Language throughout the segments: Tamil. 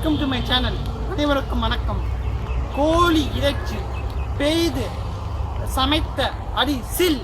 Welcome to my channel. அனைவருக்கும் வணக்கம். கோழி இறைச்சி பெய்து சமைத்த அடி சில்.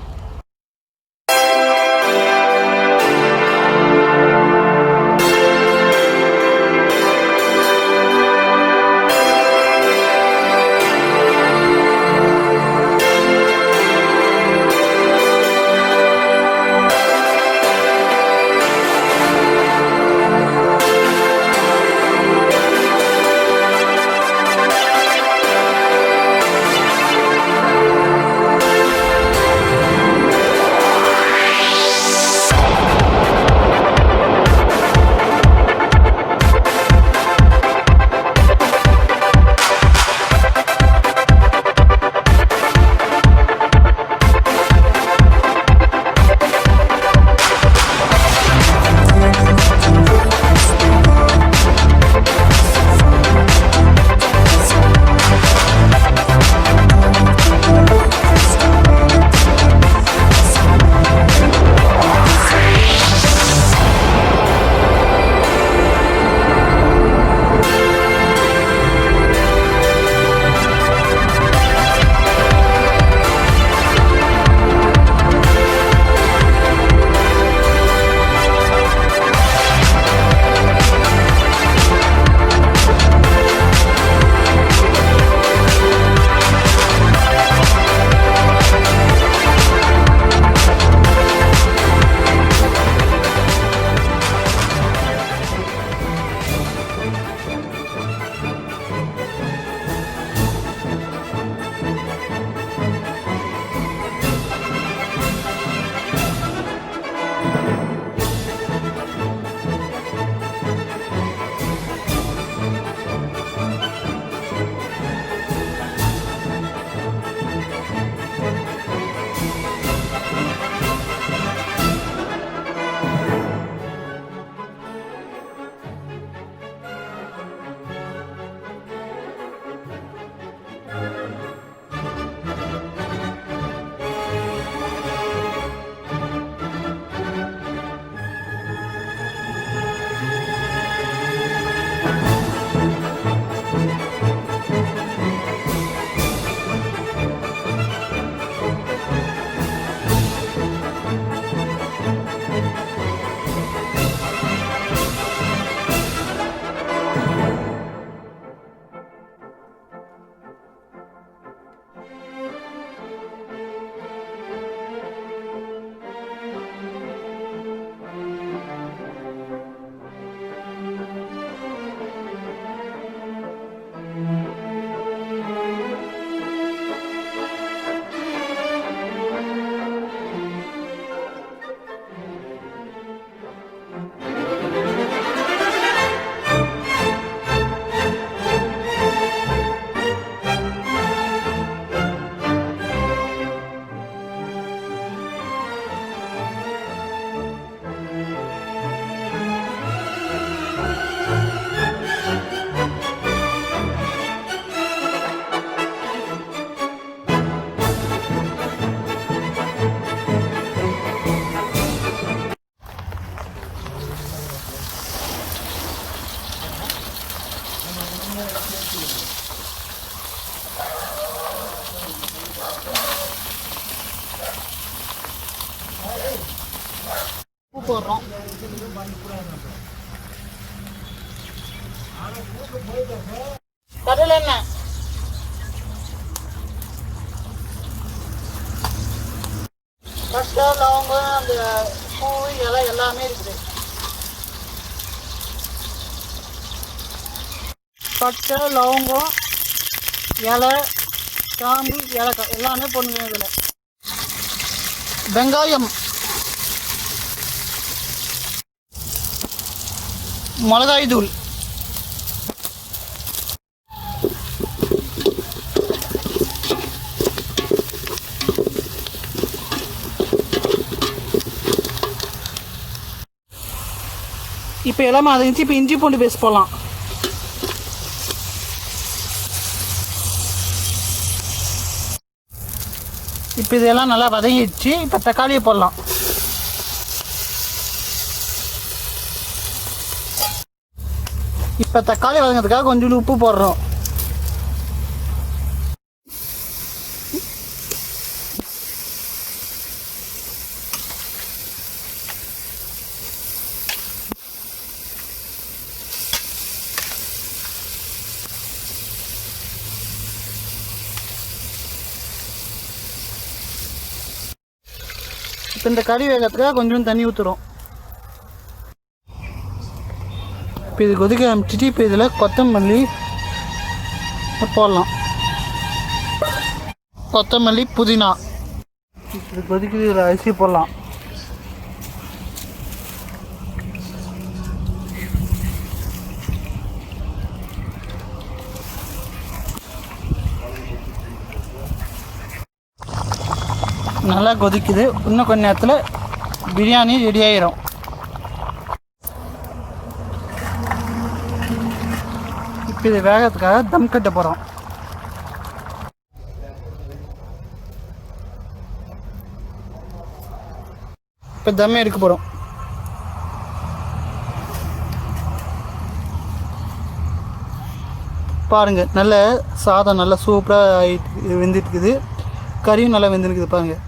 போடுறோம். கடலை எண்ணெய், பட்டை, லவங்கம், அந்த பூ இலை எல்லாமே இருக்குது. பட்டை, லவங்கம், இலை, கிராம்பு, ஏலக்காய் எல்லாமே போடணும். இதில் வெங்காயம், மிளகாய் தூள், இப்போ எல்லாமே அதை இப்போ இஞ்சி பூண்டு பேஸ்ட் போடலாம். இப்போ இதெல்லாம் நல்லா வதங்கிடுச்சு. இப்போ தக்காளியை போடலாம். இப்போ தக்காளி வதங்கிறதுக்காக கொஞ்சோண்டு உப்பு போடுறோம். இப்போ இந்த கறி வேகத்துக்காக கொஞ்சம் தண்ணி ஊற்றுறோம். இப்போ இது கொதிக்க ஆரம்பிச்சிட்டு இப்போ இதில் கொத்தமல்லி போடலாம். கொத்தமல்லி, புதினா. இது கொதிக்குது, இதில் அரிசி போடலாம். நல்லா கொதிக்குது. இன்னும் கொஞ்ச நேரத்தில் பிரியாணி ரெடி ஆகிரும். இப்போ இது வேகத்துக்காக தம் கட்ட போகிறோம். இப்போ தம் எடுக்க போகிறோம். பாருங்கள், நல்ல சாதம் நல்லா சூப்பராக வெந்துட்டுருக்குது. கறியும் நல்லா வெந்துருக்குது பாருங்கள்.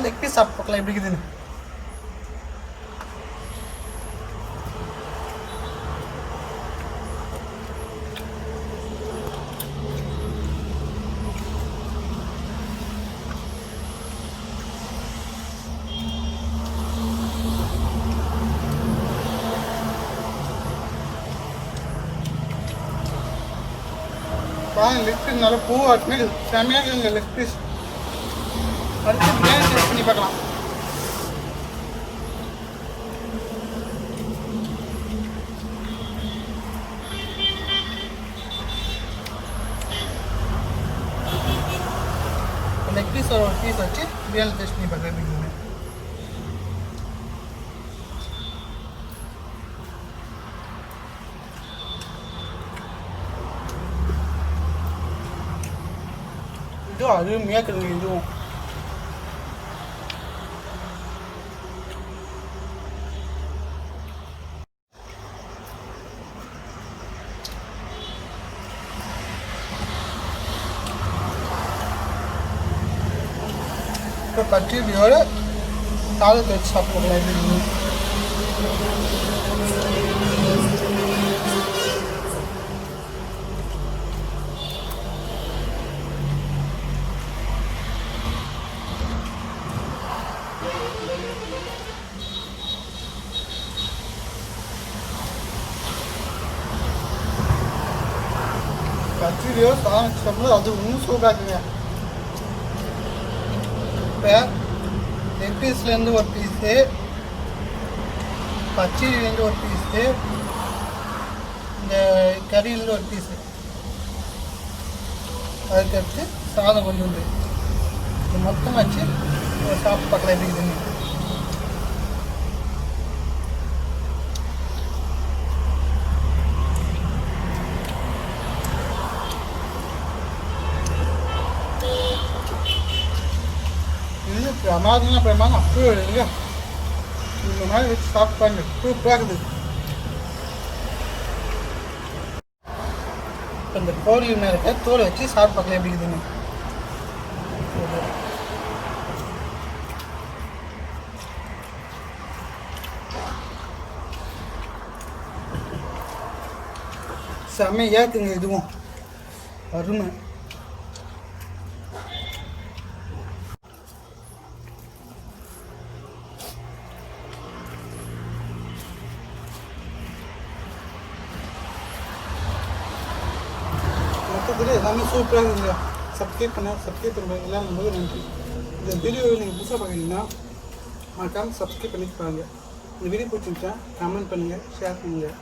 லெக் பீஸ் சாப்பிட்டு பார்க்கலாம் எப்படி இருக்குதுன்னு. லெக் பீஸ் நல்லா பூவாட்டுமே செம்மையாக இருக்குங்க. லெக் பீஸ் அடுத்து பிரியாணி டேஸ்ட் பண்ணி பார்க்கலாம். லெக் பீஸ் ஒரு பீஸ் வச்சு பிரியாணி டேஸ்ட் பண்ணி பார்க்கலாம். இதுவும் அருமையாக இருக்குதுங்க. இதுவும் இப்போ பச்சரியோட சாதத்தை வச்சு சாப்பிடலாம். பச்சரியோட சாதம் வச்சு சாப்பிடும்போது அது இன்னும் சூப்பராக இருக்குங்க. இப்போ லெக் பீஸ்லேருந்து ஒரு பீஸு, பச்சரிலேருந்து ஒரு பீஸு, இந்த கறியிலேருந்து ஒரு பீஸு, அதுக்கடுத்து சாதம் கொஞ்சம் உண்டு. இது மொத்தமாக வச்சு சாப்பிட்டு பார்க்கலாம் எப்படி இருக்குதுன்னு. பிரமாதம் அப்படியே இல்லைங்க. இந்த மாதிரி வச்சு சாப்பிட்டு பாருங்க, சூப்பராக இருக்குது. இப்போ இந்த கோழி மேலே இருக்க தோலை வச்சு சாப்பிட்டு பார்க்கலாம் எப்படி இருக்குதுன்னு. செம்மையாக இருக்குங்க. இதுவும் அருமை. எல்லாமே சூப்பராக இருக்குங்க. சப்ஸ்கிரைப் பண்ணுங்கள். எல்லாம் ரொம்ப நன்றி. இந்த வீடியோவை நீங்கள் புதுசாக பார்க்குறீங்கன்னா மறக்காமல் சப்ஸ்கிரைப் பண்ணிட்டு பாருங்கள். இந்த வீடியோ பிடிச்சிருந்துச்சா கமெண்ட் பண்ணுங்கள், ஷேர் பண்ணுங்கள்.